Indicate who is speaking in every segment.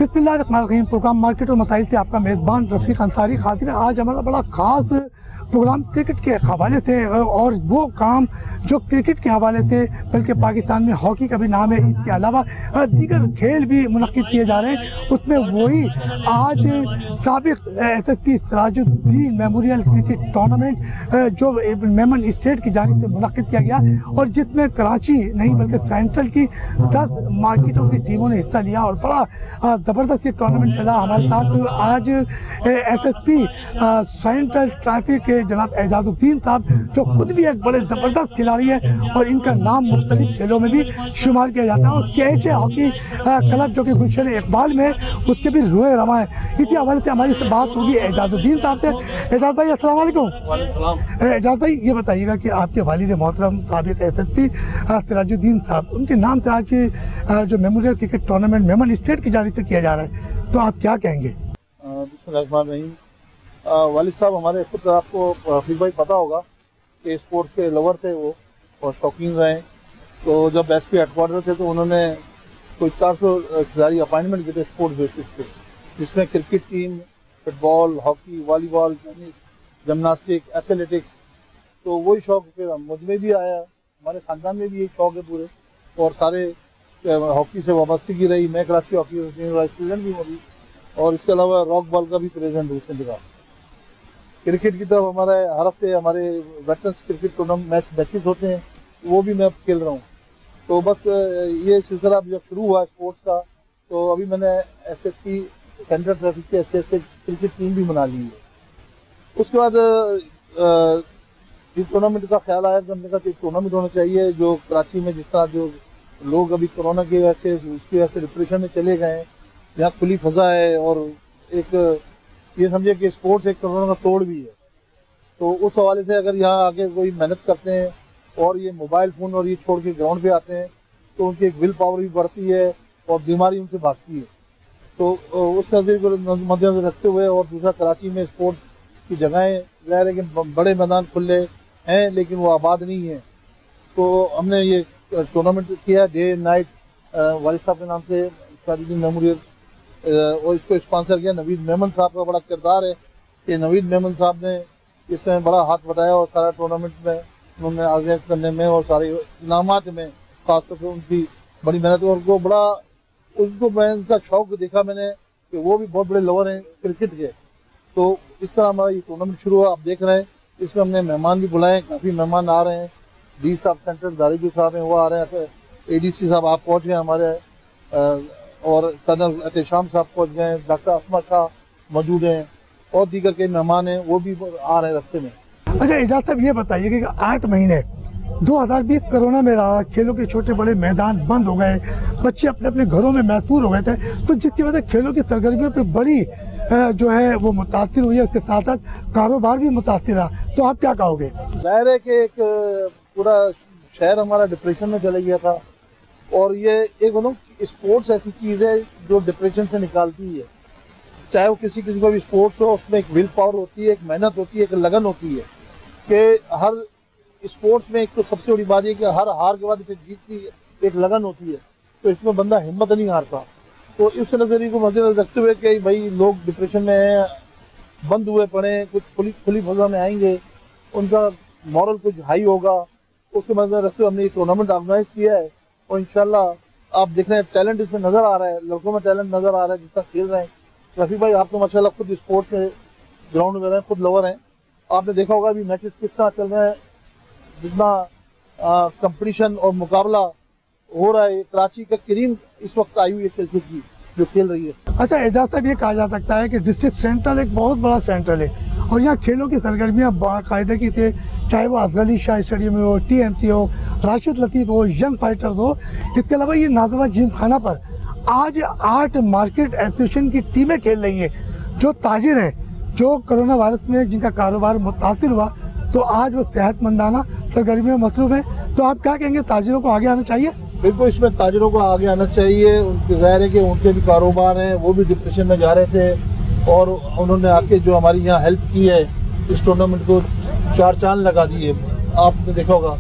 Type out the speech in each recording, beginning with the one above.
Speaker 1: बिस्मिल्लाहिर्रहमानिर्रहीम। Programme market और मसाइल से आपका मेज़बान रफ़ीक अंसारी हाजिर है। आज हमारा बड़ा ख़ास प्रोग्राम क्रिकेट के हवाले से और वो काम जो क्रिकेट के हवाले से बल्कि पाकिस्तान में हॉकी का भी नाम है, इसके अलावा दीगर खेल भी मुनक़्क़िद किए जा रहे हैं। उसमें वही आज साबिक़ SSP Sirajuddin memorial cricket tournament जो मेमन स्टेट की जानिब से मुनक़्क़िद किया गया और जिसमें कराची नहीं बल्कि सेंट्रल की 10 मार्केटों की टीमों ने हिस्सा लिया और बड़ा ज़बरदस्त ये टूर्नामेंट चला। हमारे साथ आज SSP सेंट्रल ट्रैफिक के जनाब एजाजुद्दीन साहब जो खुद भी एक बड़े ज़बरदस्त खिलाड़ी है और इनका नाम मुख्तलिफ खेलों में भी शुमार किया जाता है और KHA हॉकी क्लब जो कि गुलशन इकबाल में उसके भी रोए रवा है। इसी हवाले से हमारी बात होगी एजाजुद्दीन साहब से। एजाज भाई अस्सलाम वालेकुम। एजाज भाई ये बताइएगा कि आपके वालिद मोहतरम साबिक़ SSP सिराजुद्दीन साहब उनके नाम से आज जो memorial cricket tournament Memon state की जानिब से किया जा रहा है, तो आप क्या कहेंगे?
Speaker 2: वालिद साहब हमारे खुद आपको हफीज़ भाई पता होगा कि स्पोर्ट्स के लवर थे वो और शौकीन रहे। तो जब SP हेडक्वार्टर थे तो उन्होंने कोई 400 खिलाड़ी अपॉइंटमेंट किए थे स्पोर्ट्स बेसिस पे, जिसमें cricket team, football, hockey, volleyball, tennis, gymnastic, athletics. तो वही शौक फिर मुझ में भी आया, हमारे ख़ानदान में भी यही शौक है पूरे, और सारे हॉकी से वाबस्तगी रही। मैं कराची हॉकी स्टूडेंट भी हूँ और इसके अलावा रॉक बॉल का भी प्रेजेंट हूँ सिंध का। क्रिकेट की तरफ हमारा हर हफ्ते हमारे वेटरन्स क्रिकेट टूर्नामेंट मैचेस होते हैं, वो भी मैं खेल रहा हूँ। तो बस ये सिलसिला जब शुरू हुआ स्पोर्ट्स का, तो अभी मैंने SSP सेंट्रल ट्रैफिक के SSA क्रिकेट टीम भी बना ली है। उसके बाद इस टूर्नामेंट का ख्याल आया कि हमने कहा कि टूर्नामेंट होना चाहिए जो कराची में, जिस तरह जो लोग अभी कोरोना की वजह से उसकी वजह से डिप्रेशन में चले गए हैं, यहाँ खुली फजा है और एक ये समझे कि स्पोर्ट्स एक कोरोना का तोड़ भी है। तो उस हवाले से अगर यहाँ आके कोई मेहनत करते हैं और ये मोबाइल फ़ोन और ये छोड़ के ग्राउंड पे आते हैं तो उनकी एक विल पावर भी बढ़ती है और बीमारी उनसे भागती है। तो उस नज़रिए को मद्देनजर रखते हुए और दूसरा कराची में स्पोर्ट्स की जगहें ज़ाहिर है कि बड़े मैदान खुले हैं लेकिन वो आबाद नहीं है, तो हमने ये टूर्नामेंट किया डे नाइट वालिद साहब के नाम से सिराजुद्दीन मेमोरियल, और इसको स्पॉन्सर किया नवीद मेमन साहब का बड़ा किरदार है कि नवीद मेमन साहब ने इसमें बड़ा हाथ बटाया और सारा टूर्नामेंट में उन्होंने आगे करने में और सारे इनामात में खासतौर पर उनकी बड़ी मेहनत और उनको बड़ा मैं उनका शौक देखा मैंने कि वो भी बहुत बड़े लवर हैं क्रिकेट के। तो इस तरह हमारा ये टूर्नामेंट शुरू हुआ। आप देख रहे हैं इसमें हमने मेहमान भी बुलाए, काफ़ी मेहमान आ रहे हैं। डी साहब सेंट्रल दारिजू साहब हैं वो आ रहे हैं, ADC साहब आप पहुँच गए हमारे, और कर्नल एहतेशाम साहब पहुँच गए, डॉक्टर असमा शाह मौजूद हैं और दीगर के मेहमान हैं वो भी आ रहे हैं रास्ते में।
Speaker 1: अच्छा एजाज साहब ये बताइए कि 8 महीने 2020 कोरोना में रहा, खेलों के छोटे बड़े मैदान बंद हो गए, बच्चे अपने अपने घरों में महसूर हो गए थे, तो जिसकी वजह से खेलों की सरगर्मियों पर बड़ी जो है वो मुतासिर हुई है, उसके साथ साथ कारोबार भी मुतासिर रहा। तो आप क्या कहोगे?
Speaker 2: जाहिर है कि एक पूरा शहर हमारा डिप्रेशन में चला गया था और ये एक बोलो स्पोर्ट्स ऐसी चीज़ है जो डिप्रेशन से निकालती है। चाहे वो किसी किसी का भी स्पोर्ट्स हो, उसमें एक विल पावर होती है, एक मेहनत होती है, एक लगन होती है कि हर स्पोर्ट्स में एक तो सबसे बड़ी बात है कि हर हार के बाद फिर जीत की एक लगन होती है, तो इसमें बंदा हिम्मत नहीं हारता। तो इस नज़रिए को मद्देनजर रखते हुए कि भाई लोग डिप्रेशन में हैं, बंद हुए पड़े, कुछ खुली फजा में आएंगे, उनका मॉरल कुछ हाई होगा, उसके मद्देनजर रखते हुए हमने ये टूर्नामेंट ऑर्गेनाइज किया है। और इंशाल्लाह आप देख रहे हैं टैलेंट इसमें नज़र आ रहा है, लड़कों में टैलेंट नज़र आ रहा है जिस तरह खेल रहे हैं। रफ़ी भाई आप तो माशाल्लाह खुद स्पोर्ट्स के ग्राउंड में रहे, खुद लवर हैं, आपने देखा होगा अभी मैचेस किस तरह चल रहे हैं, जितना कंपटीशन और मुकाबला हो रहा है। कराची का करीम इस वक्त आई हुई है क्रिकेट की जो खेल रही है।
Speaker 1: अच्छा एजाज साहब ये कहा जा सकता है कि डिस्ट्रिक्ट सेंट्रल एक बहुत बड़ा सेंट्रल है और यहाँ खेलों की सरगर्मियाँ बाकायदे की थे, चाहे वो अफजल अली शाह स्टेडियम में हो, TMC हो, राशिद लतीफ़ हो, यंग फाइटर्स हो, इसके अलावा ये नाज़िमा जिम खाना पर आज 8 मार्केट एसोसिएशन की टीमें खेल रही हैं जो ताजिर हैं, जो कोरोना वायरस में जिनका कारोबार मुतासिर हुआ, तो आज वो सेहतमंदाना सरगर्मियों में मसरूफ़ हैं। तो आप क्या कहेंगे, ताजिरों को आगे आना चाहिए?
Speaker 2: बिल्कुल, इसमें ताजिरों को आगे आना चाहिए। उनके ज़ाहिर है कि उनके भी कारोबार हैं, वो भी डिप्रेशन में जा रहे थे और उन्होंने आके जो हमारी यहाँ हेल्प की है, इस टूर्नामेंट को 4 चांद लगा दिए, आपने देखा होगा।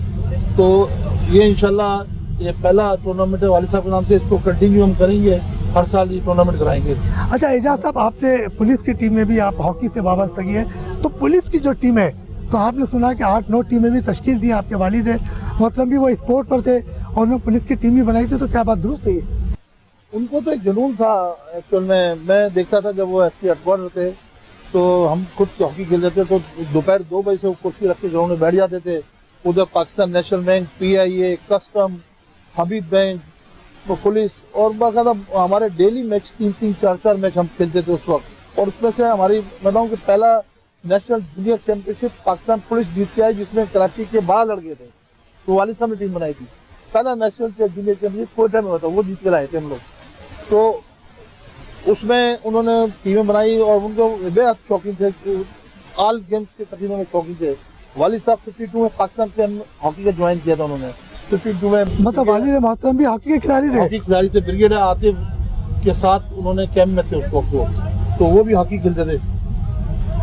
Speaker 2: तो ये इंशाल्लाह ये पहला टूर्नामेंट है वालिद साहब के नाम से, इसको कंटिन्यू हम करेंगे हर साल ये टूर्नामेंट कराएंगे।
Speaker 1: अच्छा एजाज साहब, आपने पुलिस की टीम में भी आप हॉकी से वाबस्तगी है, तो पुलिस की जो टीम है, तो आपने सुना कि 8-9 टीमें भी तश्कील दी, आपके वालिद है मतलब भी वो स्पोर्ट पर थे और उन्होंने पुलिस की टीम भी बनाई थी, तो क्या बात दुरुस्त है?
Speaker 2: उनको तो एक जुनून था एक्चुअल में। मैं देखता था जब वो एसपी हेडक्वार्टर थे तो हम खुद हॉकी खेलते थे, तो दोपहर 2 बजे से वो कुर्सी रख के ग्राउंड में बैठ जाते थे। उधर Pakistan national bank, PIA, custom, Habib bank, तो पुलिस और बाकायदा हमारे डेली मैच 3-3, 4-4 मैच हम खेलते थे उस वक्त। और उसमें से हमारी बताऊं कि पहला national junior championship Pakistan police जीत के आई, जिसमें कराची के 12 लड़के थे, तो वालिद साहब ने टीम बनाई थी। पहला नेशनल जूनियर चैंपियनशिप कोयटा में हुआ था, वो जीत के लाए थे हम लोग। तो उसमें उन्होंने टीमें बनाई और उनको बेहद शौकीन थे, ऑल गेम्स के तकरीबन में शौकीन थे। वालिद साहब 52 में पाकिस्तान के हॉकी का ज्वाइन किया था उन्होंने। 52 में
Speaker 1: मतलब वालिद मोहतरम भी हॉकी के खिलाड़ी थे?
Speaker 2: हॉकी खिलाड़ी थे, ब्रिगेडियर आतिफ के साथ उन्होंने कैंप में थे उस वक्त, तो वो भी हॉकी खेलते थे।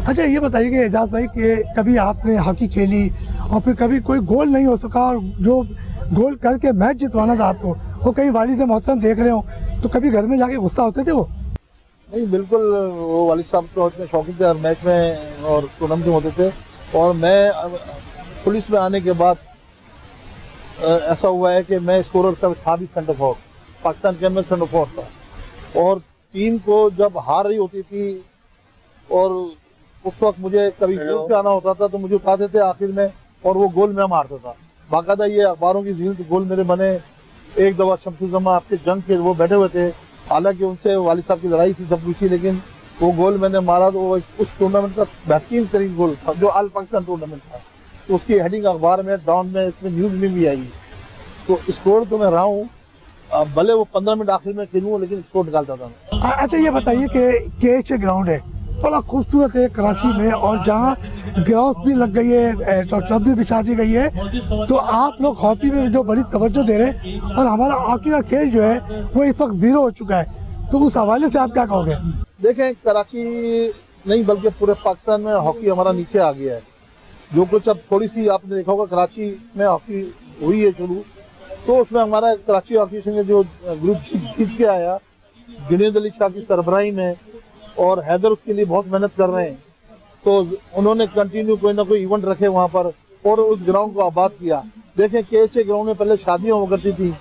Speaker 1: अच्छा ये बताइए कि एजाज भाई कि कभी आपने हॉकी खेली और फिर कभी कोई गोल नहीं हो सका और जो गोल करके मैच जितवाना था आपको, वो कहीं वालिद मोहतरम देख रहे हो, तो कभी घर में जाके गुस्सा होते थे वो?
Speaker 2: नहीं, बिल्कुल, वो वालिद साहब तो इतने शौकीन थे, हर मैच में और टूर्नामेंट होते थे। और मैं पुलिस में आने के बाद ऐसा हुआ है कि मैं स्कोरर था भी, सेंटर फॉरवर्ड, पाकिस्तान के में सेंटर फॉरवर्ड था। और टीम को जब हार रही होती थी और उस वक्त मुझे कभी गोल से आना होता था, तो मुझे उठाते थे आखिर में और वो गोल मैं मारता था। बाकायदा ये अखबारों की जीनत गोल मेरे बने। एक दफा शमसुज़्ज़मा आपके जंग के वो बैठे हुए थे, हालांकि उनसे वालिद साहब की लड़ाई थी सब कुछ थी, लेकिन वो गोल मैंने मारा तो वो उस टूर्नामेंट का बेहतरीन तरीन गोल था, जो ऑल पाकिस्तान टूर्नामेंट था। तो उसकी हेडिंग अखबार में, डाउन में, इसमें न्यूज में भी आई। तो स्कोर तो मैं रहा हूँ, भले वो 15 मिनट आखिर में खेलूँ, लेकिन स्कोर निकालता था मैं।
Speaker 1: अच्छा ये बताइए कि KH ग्राउंड है, बड़ा खूबसूरत है कराची में, और जहाँ ग्राउंड भी लग गई है, टर्फ भी बिछा दी गई है, तो आप लोग हॉकी में जो बड़ी तवज्जो दे रहे हैं और हमारा हॉकी का खेल जो है वो इस वक्त 0 हो चुका है, तो उस हवाले से आप क्या कहोगे?
Speaker 2: देखें, कराची नहीं बल्कि पूरे पाकिस्तान में हॉकी हमारा नीचे आ गया है। जो कुछ अब थोड़ी सी आपने देखा होगा कराची में हॉकी हुई है शुरू, तो उसमें हमारा कराची हॉकी संघ जो ग्रुप जीत के आया, जुनेद अली शाह की सरबराही में, और हैदर उसके लिए बहुत मेहनत कर रहे हैं। तो उन्होंने कंटिन्यू कोई ना कोई इवेंट रखे वहाँ पर और उस ग्राउंड को आबाद किया। देखें, KH ग्राउंड में पहले शादियाँ हुआ करती थी,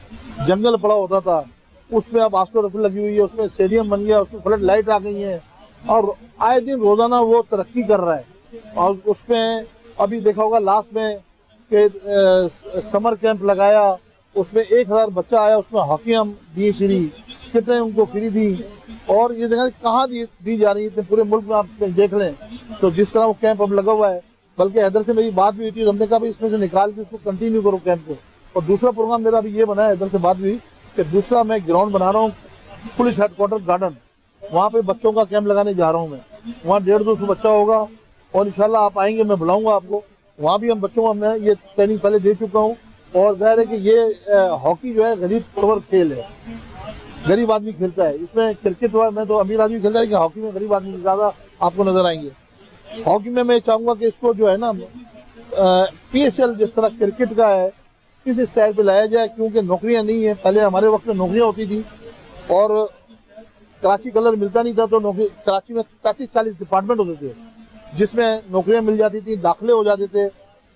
Speaker 2: जंगल पड़ा होता था, उसमें अब आस्टो रफल लगी हुई है, उसमें स्टेडियम बन गया, उसमें फ्लड लाइट आ गई है और आए दिन रोजाना वो तरक्की कर रहा है। और उसमें अभी देखा होगा लास्ट में कि समर कैंप लगाया, उसमें 1000 बच्चा आया, उसमें हॉकी हम दी फ्री, कितने उनको फ्री दी। और ये देखा कहाँ दी जा रही है, पूरे मुल्क में आप देख लें तो जिस तरह वो कैंप अब लगा हुआ है। बल्कि हैदर से मेरी बात भी हुई थी, हमने कहा भाई इसमें से निकाल के इसको कंटिन्यू करो कैंप को। और दूसरा प्रोग्राम मेरा अभी ये बना है, हैदर से बात हुई कि दूसरा मैं ग्राउंड बना रहा हूँ पुलिस हेडक्वार्टर गार्डन, वहाँ पे बच्चों का कैंप लगाने जा रहा हूँ मैं। वहाँ 150-200 बच्चा होगा और इंशाल्लाह आप आएंगे, मैं बुलाऊंगा आपको। वहाँ भी हम बच्चों को मैं ये ट्रेनिंग पहले दे चुका हूँ। और जाहिर है कि ये हॉकी जो है गरीब परवर खेल है, गरीब आदमी खेलता है। इसमें क्रिकेट में तो अमीर आदमी खेलता है, लेकिन हॉकी में गरीब आदमी ज्यादा आपको नजर आएंगे। हॉकी में मैं चाहूंगा कि इसको जो है ना PSL जिस तरह क्रिकेट का है इस स्टाइल पे लाया जाए, क्योंकि नौकरियां नहीं है। पहले हमारे वक्त में नौकरियां होती थी और कराची कलर मिलता नहीं था, तो नौकरी कराची में 35-40 डिपार्टमेंट होते थे जिसमें नौकरियां मिल जाती थी, दाखिले हो जाते थे।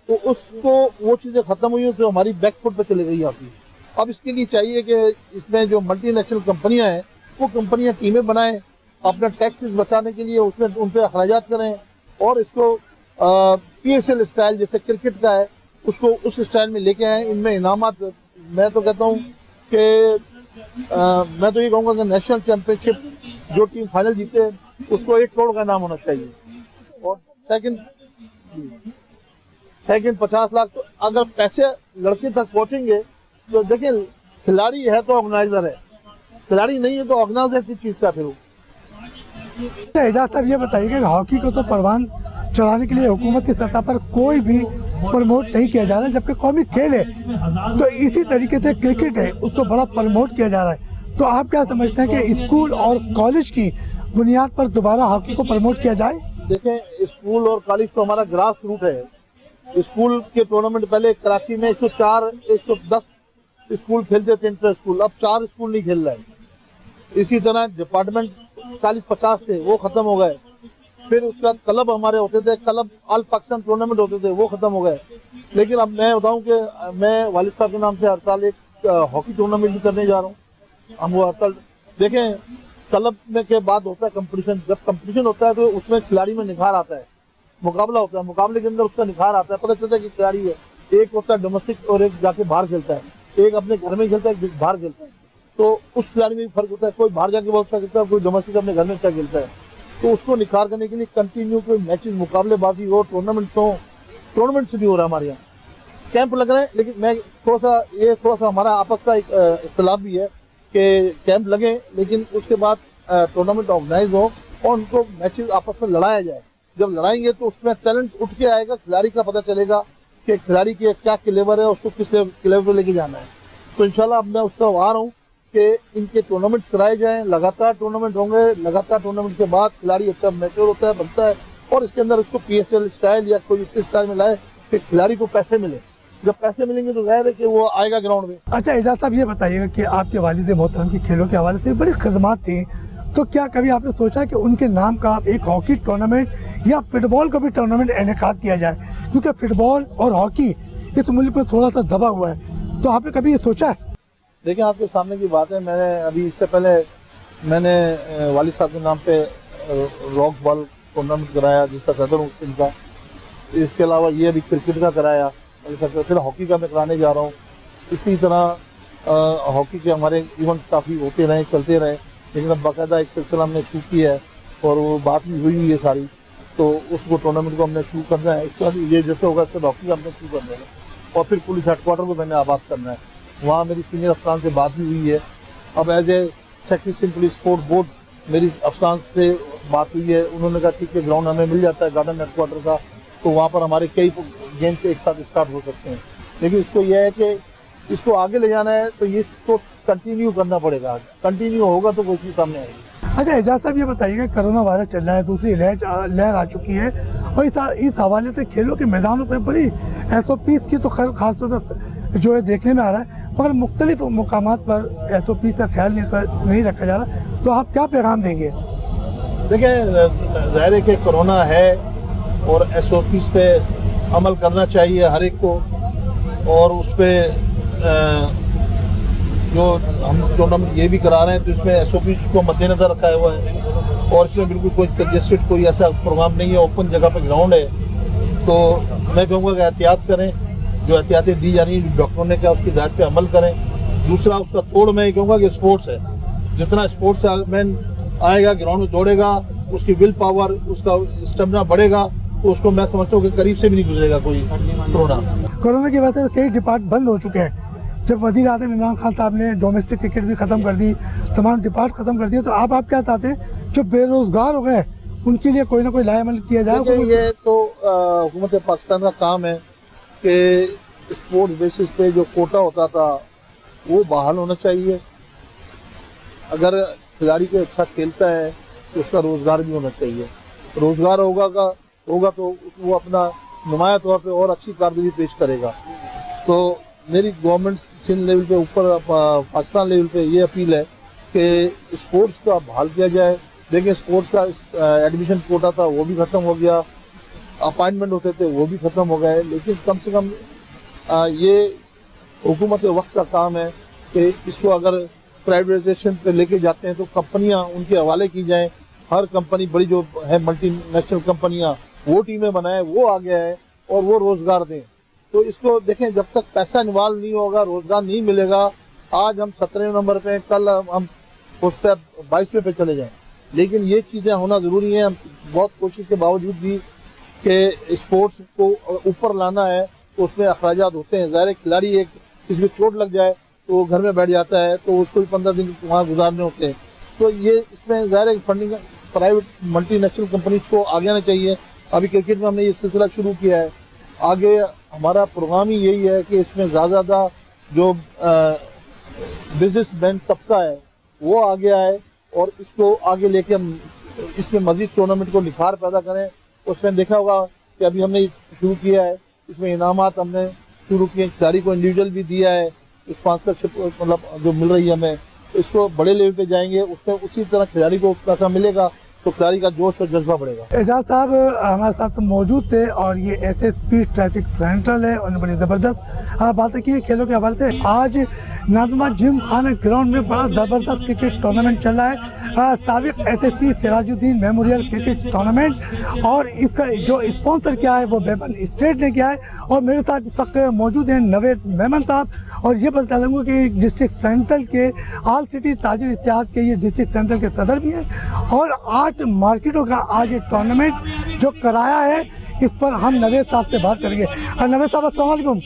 Speaker 2: तो उसको वो चीजें खत्म हुई, तो हमारी बैकफुट पे चली गई हॉकी। अब इसके लिए चाहिए कि इसमें जो मल्टीनेशनल कंपनियां हैं वो कंपनियां टीमें बनाएं अपना टैक्सेस बचाने के लिए, उसमें उन पर अखराजात करें और इसको PSL स्टाइल जैसे क्रिकेट का है उसको उस स्टाइल में लेके आए। इनमें इनामात, मैं तो कहता हूँ कि मैं तो ये कहूँगा कि नेशनल चैंपियनशिप जो टीम फाइनल जीते उसको 1 करोड़ का इनाम होना चाहिए और सेकंड 50 लाख। तो अगर पैसे लड़के तक पहुंचेंगे तो देखिए, खिलाड़ी है तो ऑर्गेनाइजर है, खिलाड़ी नहीं है तो ऑर्गेनाइजर किस चीज का। फिर
Speaker 1: एजाज साहब ये बताइए कि हॉकी को तो परवान चढ़ाने के लिए हुकूमत की सतह पर कोई भी प्रमोट नहीं किया जा रहा है, जबकि कौमी खेल है। तो इसी तरीके से क्रिकेट है, उसको बड़ा प्रमोट किया जा रहा है। तो आप क्या समझते हैं कि स्कूल और कॉलेज की बुनियाद पर दोबारा हॉकी को प्रमोट किया जाए?
Speaker 2: देखें, स्कूल और कॉलेज तो हमारा ग्रास रूट है। स्कूल के टूर्नामेंट पहले कराची में 104-110 स्कूल खेलते थे इंटर स्कूल, अब 4 स्कूल नहीं खेल रहे हैं। इसी तरह डिपार्टमेंट 40-50 थे, वो खत्म हो गए। फिर उसके बाद क्लब हमारे होते थे, क्लब ऑल पाकिस्तान टूर्नामेंट होते थे, वो खत्म हो गए। लेकिन अब मैं बताऊं कि मैं वालिद साहब के नाम से हर साल एक हॉकी टूर्नामेंट भी करने जा रहा हूँ। हम वो कल देखें, क्लब में के बाद होता है कंपटीशन। जब कंपटीशन होता है तो उसमें खिलाड़ी में निखार आता है, मुकाबला होता है, मुकाबले के अंदर उसका निखार आता है, पता चलता है कि खिलाड़ी है। एक होता है डोमेस्टिक और एक जाके बाहर खेलता है, एक अपने घर में खेलता है, एक बाहर खेलता है। तो उस खिलाड़ी में भी फर्क होता है, कोई बाहर जाके बहुत अच्छा खेलता है, कोई डोमेस्टिक अपने घर में अच्छा खेलता है। तो उसको निखार करने के लिए कंटिन्यू कोई मैचेस, मुकाबलेबाजी हो, टूर्नामेंट्स हो, टूर्नामेंट्स भी हो रहा है हमारे यहाँ, कैंप लग रहे हैं। लेकिन मैं थोड़ा सा हमारा आपस का एक इख्तिलाफ भी है कि कैंप लगे लेकिन उसके बाद टूर्नामेंट ऑर्गेनाइज हो और उनको मैचेस आपस में लड़ाया जाए। जब लड़ाएंगे तो उसमें टैलेंट उठ के आएगा, खिलाड़ी का पता चलेगा कि खिलाड़ी की क्या क्लेवर है, उसको किस लेवल पर लेके जाना है। तो इंशाल्लाह अब मैं उस तरफ आ रहा हूँ कि इनके टूर्नामेंट्स कराए जाएं, लगातार टूर्नामेंट होंगे। लगातार टूर्नामेंट के बाद खिलाड़ी अच्छा मैच्योर होता है, बनता है और इसके अंदर उसको PSL स्टाइल या कोई इस स्टाइल में लाए कि खिलाड़ी को पैसे मिले। जब पैसे मिलेंगे तो जाहिर है कि वो आएगा ग्राउंड में।
Speaker 1: अच्छा एजाज साहब, ये बताइएगा कि आपके वालिद मोहतरम की खेलों के हवाले से बड़ी खदमात थी, तो क्या कभी आपने सोचा कि उनके नाम का एक हॉकी टूर्नामेंट या फुटबॉल का भी टूर्नामेंट इनेकाद किया जाए? क्योंकि फुटबॉल और हॉकी इस मुल्क में थोड़ा सा दबा हुआ है, तो आपने कभी ये सोचा है?
Speaker 2: देखिए, आपके सामने की बात है, मैंने अभी इससे पहले मैंने वालिद साहब के नाम पे रॉक बॉल टूर्नामेंट कराया जिसका सदर हूँ इनका। इसके अलावा ये अभी क्रिकेट का कराया, फिर हॉकी का मैं कराने जा रहा हूँ। इसी तरह हॉकी के हमारे इवेंट काफ़ी होते रहे, चलते रहे, लेकिन अब बाकायदा एक सिलसिला हमने शुरू किया है और वो बात भी हुई है सारी, तो उसको टूर्नामेंट को हमने शुरू करना है। इसके बाद ये जैसे होगा इसके हॉकी का हमने शुरू करना है और फिर पुलिस हेडक्वार्टर को मैंने आबाद करना है। वहाँ मेरी सीनियर अफसरान से बात भी हुई है। अब as a secretary simply sport board मेरी अफसरान से बात हुई है, उन्होंने कहा ठीक है ग्राउंड हमें मिल जाता है गार्डन हेडक्वार्टर का, तो वहाँ पर हमारे कई गेम्स एक साथ स्टार्ट हो सकते हैं। लेकिन इसको यह है कि इसको आगे ले जाना है तो इसको कंटिन्यू करना पड़ेगा, कंटिन्यू होगा तो कोई चीज़ सामने आएगी।
Speaker 1: अच्छा एजाज साहब, ये बताइएगा कोरोना वायरस चल रहा है, दूसरी लहर आ चुकी है और इस हवाले से खेलों के मैदानों पर बड़ी SOPs की तो खासतौर पर जो है देखने में आ रहा है, मगर मुख्तलिफ मुकामात पर SOP का ख्याल नहीं रखा जा रहा, तो आप क्या पैगाम देंगे?
Speaker 2: देखिए, ज़ाहिर है कि कोरोना है और SOPs पे अमल करना चाहिए हर एक को, और उस पर जो हम टूर्नामेंट ये भी करा रहे हैं तो इसमें SOPs को मद्देनज़र रखा हुआ है और इसमें बिल्कुल कोई कंजेस्टेड कोई ऐसा प्रोग्राम नहीं है, ओपन जगह पे ग्राउंड है। तो मैं कहूँगा कि एहतियात करें, जो एहतियातें दी जा रही हैं डॉक्टरों ने कहा उसकी हिदायत पे अमल करें। दूसरा उसका तोड़ मैं ये कहूँगा कि स्पोर्ट्स है, जितना स्पोर्ट्स मैन आएगा ग्राउंड में दौड़ेगा, उसकी विल पावर, उसका स्टेमिना बढ़ेगा, तो उसको मैं समझता हूँ कि करीब से भी नहीं गुजरेगा कोई
Speaker 1: कोरोना की वजह से कई डिपार्ट बंद हो चुके हैं। जब वज़ीर आज़म इमरान खान साहब ने डोमेस्टिक क्रिकेट भी ख़त्म कर दी, तमाम डिपार्ट ख़त्म कर दिए, तो आप क्या चाहते हैं जो बेरोज़गार हो गए उनके लिए कोई ना कोई लाएमल किया जाए?
Speaker 2: ये तो हुकूमत पाकिस्तान का काम है कि स्पोर्ट्स बेसिस पे जो कोटा होता था वो बहाल होना चाहिए। अगर खिलाड़ी को अच्छा खेलता है तो उसका रोज़गार भी होना चाहिए। रोज़गार होगा तो वो अपना नुमाया तौर पे और अच्छी कारकर्दगी पेश करेगा। तो मेरी गवर्नमेंट सिंध लेवल पे, ऊपर पाकिस्तान लेवल पे ये अपील है कि स्पोर्ट्स का बहाल किया जाए। देखिए, स्पोर्ट्स का एडमिशन कोटा था वो भी ख़त्म हो गया, अपॉइंटमेंट होते थे वो भी ख़त्म हो गए, लेकिन कम से कम ये हुकूमत वक्त का काम है कि इसको अगर प्राइवेटाइजेशन पे लेके जाते हैं तो कंपनियां उनके हवाले की जाएं। हर कंपनी बड़ी जो है मल्टीनेशनल कंपनियां, वो टीमें बनाएं, वो आगे आए और वो रोज़गार दें। तो इसको देखें, जब तक पैसा इन्वॉल्व नहीं होगा, रोज़गार नहीं मिलेगा। आज हम 17 नंबर पे, कल हम उस पर 22वें पे चले जाएं, लेकिन ये चीज़ें होना ज़रूरी है। हम बहुत कोशिश के बावजूद भी कि स्पोर्ट्स को ऊपर लाना है तो उसमें अखराजात होते हैं। ज़ाहिर खिलाड़ी एक किसी को चोट लग जाए तो वो घर में बैठ जाता है, तो उसको भी 15 दिन वहाँ गुजारने होते हैं। तो ये इसमें ज़ाहिर फंडिंग प्राइवेट मल्टीनेशनल कंपनीज को आगे आना चाहिए। अभी क्रिकेट में हमने ये सिलसिला शुरू किया है। आगे हमारा प्रोग्राम ही यही है कि इसमें ज़्यादा जो बिजनेसमैन तबका है वो आगे आए और इसको आगे लेके हम इसमें मजीद टूर्नामेंट को निखार पैदा करें। उसमें देखा होगा कि अभी हमने शुरू किया है, इसमें इनामात हमने शुरू किए, खिलाड़ी को इंडिविजुअल भी दिया है, स्पॉन्सरशिप मतलब जो मिल रही है हमें, इसको बड़े लेवल पे जाएंगे, उसमें उसी तरह खिलाड़ी को पैसा मिलेगा तो खिलाड़ी का जोश और जज्बा बढ़ेगा।
Speaker 1: एजाज साहब हमारे साथ मौजूद थे और ये एसएसपी ट्रैफिक सेंट्रल है, उन्होंने बड़ी ज़बरदस्त बातें की खेलों के हवाले से। आज नाज़मा जिम खाना ग्राउंड में बड़ा ज़बरदस्त क्रिकेट टूर्नामेंट चल रहा है, साबिक SSP Sirajuddin memorial cricket tournament, और इसका जो स्पॉन्सर किया है वो मेमन स्टेट ने किया है। और मेरे साथ इस वक्त मौजूद हैं नवेद मेमन साहब, और ये बता दूँगा कि डिस्ट्रिक्ट सेंट्रल के ऑल सिटी ताजिर इत्तेहाद के ये डिस्ट्रिक्ट सेंट्रल के सदर भी हैं। और 8 मार्केटों का आज ये टूर्नामेंट जो कराया है, इस पर हम नवेद साहब से बात करेंगे। नवेद साहब अस्सलाम वालेकुम।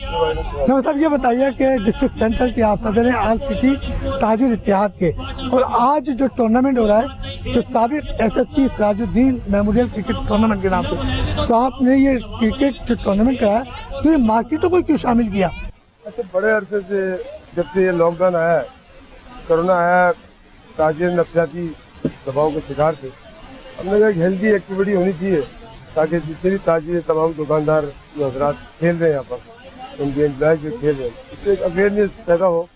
Speaker 1: नवेद साहब ये बताइए कि डिस्ट्रिक्ट सेंट्रल के आप सदर हैं ऑल सिटी ताजिर इत्तेहाद के, और आज जो टूर्नामेंट हो रहा है तो साबिक SSP Sirajuddin memorial cricket tournament के नाम से, तो आपने ये क्रिकेट जो टूर्नामेंट कराया तो ये मार्केटों को क्यों शामिल किया?
Speaker 3: ऐसे बड़े अरसे से जब से ये लॉकडाउन आया, कोरोना आया, ताजिर नफसियाती दबाव के शिकार थे। हमने कहा एक हेल्दी एक्टिविटी होनी चाहिए ताकि जितने भी ताजिर तमाम दुकानदार जो हजरात खेल रहे हैं यहाँ पर, उनके एम्प्लॉयज जो खेल रहे हैं, इससे एक अवेयरनेस पैदा हो।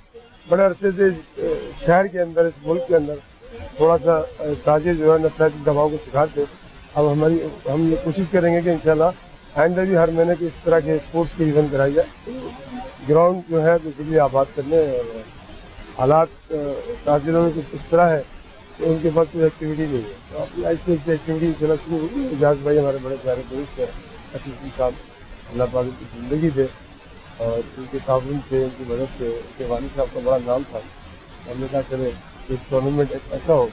Speaker 3: बड़े अरसे से शहर के अंदर, इस मुल्क के अंदर थोड़ा सा ताजिर जो है नफसियाती दबाव के शिकार थे। अब हम ये कोशिश करेंगे कि इंशाल्लाह आइंदा भी हर महीने के इस तरह के स्पोर्ट्स के इवेंट कराई जाए। ग्राउंड जो है बेसिकली आबाद करने, और हालात ताजिरों में कुछ इस तरह है कि उनके पास कोई एक्टिविटी नहीं है, तो अपनी आहिस्ते आहिस्ते एक्टिविटी चला शुरू होगी। एजाज भाई हमारे बड़े प्यारे दोस्त हैं, एसएसपी साहब, अल्लाह पाक की ज़िंदगी दे, और उनके ताउन से, उनकी मदद से, उनके वालिद साहब का बड़ा नाम था। हमने कहा चले एक टूर्नामेंट एक ऐसा हो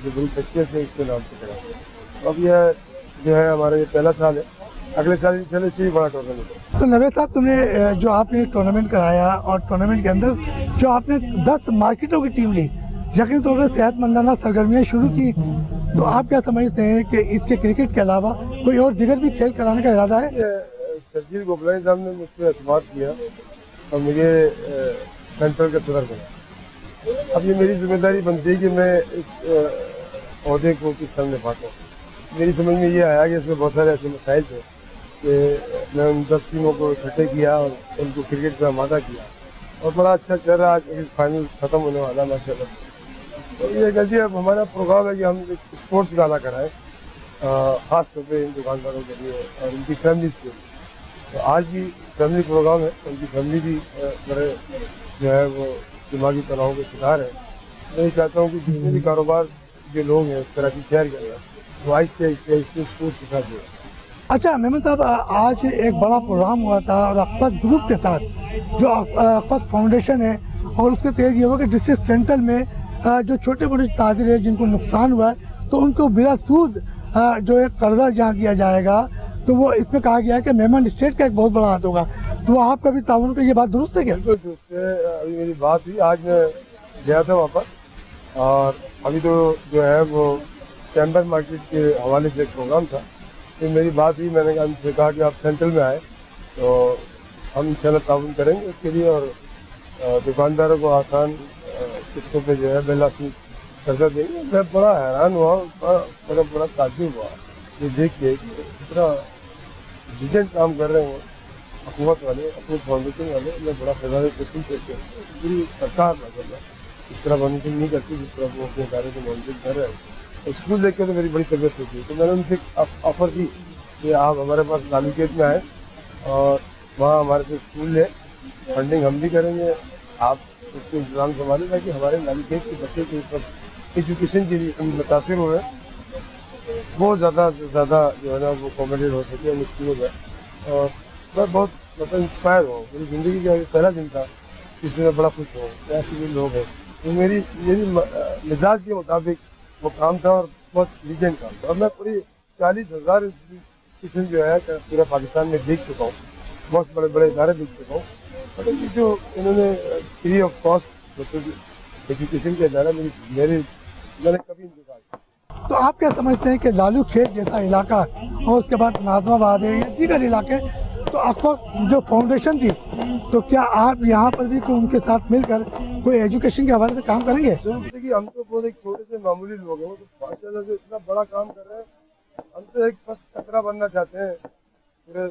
Speaker 3: जो बड़ी शख्सियत ने उसके नाम पर करा। तो अब यह जो है हमारा ये पहला साल है, अगले साल चले से भी बड़ा टूर्नामेंट है।
Speaker 1: तो नवेद साहब, तुमने जो आपने टूर्नामेंट कराया और टूर्नामेंट के अंदर जो आपने 10 मार्केटों की टीम ली, यकीन तौर पर सेहतमंदाना सरगर्मियाँ शुरू की, तो आप क्या समझते हैं कि इसके क्रिकेट के अलावा कोई और दिगर भी खेल कराने का इरादा है?
Speaker 3: सरजील गोपलानी साहब ने मुझ पर एतमाद किया और मुझे सेंट्रल का सदर बना। अब ये मेरी जिम्मेदारी बनती है कि मैं इस अहदे को किस तरह निभाता हूँ। मेरी समझ में ये आया कि इसमें बहुत सारे ऐसे मसाइल थे कि मैं उन 10 टीमों को इकट्ठे किया और उनको क्रिकेट पर आमादा किया, और बड़ा अच्छा चल रहा है। आज फाइनल ख़त्म होने वाला माशाल्लाह से। तो ये गलती अब हमारा प्रोग्राम है कि हम एक स्पोर्ट्स गाला कराएं, ख़ास तौर पे इन दुकानदारों के लिए और उनकी फैमिलीज़ के लिए। तो आज भी फैमिली प्रोग्राम है, उनकी फैमिली भी बड़े जो है वो दिमागी तनाव के शिकार है। मैं चाहता हूँ कि जितने भी कारोबार के लोग हैं इस कराची शहर के अंदर, वो आहिस्ते आहिस्ते आहिस्ते स्पोर्ट्स के साथ जुड़े।
Speaker 1: अच्छा मेमन साहब, आज एक बड़ा प्रोग्राम हुआ था और अकफत ग्रुप के साथ, जो अकफत फाउंडेशन है, और उसके तहत ये हुआ कि डिस्ट्रिक्ट सेंट्रल में जो छोटे मोटे ताजिर हैं जिनको नुकसान हुआ है, तो उनको बिला सूद जो एक कर्जा जहाँ दिया जाएगा, तो वो इसमें कहा गया है कि मेमन स्टेट का एक बहुत बड़ा हाथ होगा। तो वो आपका भी ताउन का ये बात दुरुस्त है क्या?
Speaker 3: बिल्कुल दुरुस्त है। अभी मेरी बात हुई, आज मैं गया था वहाँ पर, और अभी तो जो है वो चैम्बर मार्केट के हवाले से एक प्रोग्राम था, तो मेरी बात हुई। मैंने उनसे कहा कि आप सेंट्रल में आए तो हम इंशाल्लाह ताउन करेंगे उसके लिए, और दुकानदारों को आसान किस्तों पे जो है बिला सूद कर्जा देंगे। मैं बड़ा हैरान हुआ, बड़ा ताज्जुब हुआ ये देख के इतना डिसेंट काम कर रहे हैं हुकूमत वाले, अपनी फाउंडेशन वाले। मैं बड़ा खजाना तस्लीम पेश करता हूँ। पूरी सरकार मतलब इस तरह मॉनिटरिंग नहीं करती जिस तरह वो अपने कार्य को मॉनिटरिंग कर रहे हैं। तो स्कूल देख के तो मेरी बड़ी तबीयत होती है, तो मैंने उनसे ऑफ़र की कि आप हमारे पास लालू खेत में आए और वहाँ हमारे से स्कूल लें, फंडिंग हम भी करेंगे, आप उसके इंतजाम संभालें ताकि हमारे लालू खेत के बच्चे को इस वक्त एजुकेशन के लिए मुतासर हो रहे हैं, बहुत ज़्यादा से ज़्यादा जो है ना वो अकोमोडेट हो सके उन स्कूलों में। और मैं बहुत मतलब इंस्पायर हूँ। मेरी ज़िंदगी का पहला दिन था जिससे मैं बड़ा खुश हूँ। ऐसे भी लोग हैं, तो मेरी मिजाज के मुताबिक वो काम था और बहुत लीजेंड काम था। और मैं पूरी 40,000 इंस्टीट्यूशन जो है पूरा पाकिस्तान में देख चुका हूँ, बहुत बड़े बड़े इदारे देख चुका हूँ। मतलब ये जो इन्होंने फ्री ऑफ कॉस्ट मतलब एजुकेशन के इदारा मैंने कभी नहीं देखा।
Speaker 1: तो आप क्या समझते हैं कि लालू खेत जैसा इलाका और उसके बाद नाज़माबाद है या दीगर इलाके, तो अकफत जो फाउंडेशन थी, तो क्या आप यहाँ पर भी उनके साथ मिलकर कोई एजुकेशन के हवाले से काम करेंगे?
Speaker 3: देखिए हम तो बहुत एक छोटे से मामूली लोग हैं, वो तो माशाल्लाह से इतना बड़ा काम कर रहे हैं। हम तो एक बस कतरा बनना चाहते हैं पूरे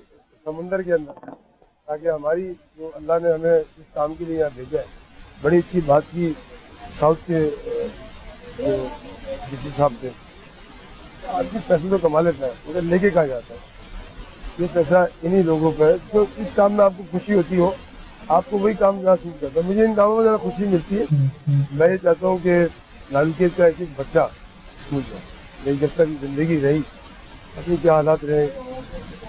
Speaker 3: समुंदर के अंदर, ताकि हमारी जो अल्लाह ने हमें इस काम के लिए यहाँ भेजा है, बड़ी अच्छी बात की साउथ के जिस हिसाब से आदमी पैसे तो कमा लेता है मगर लेके कहाँ जाता है। ये पैसा इन्हीं लोगों पर है तो इस काम में आपको खुशी होती हो, आपको वही काम ज़्यादा सूट करता है। मुझे इन कामों में ज़्यादा खुशी मिलती है। मैं ये चाहता हूँ कि लालखेत का एक बच्चा स्कूल में, मेरी जब तक ज़िंदगी रही, अपनी क्या हालात रहे,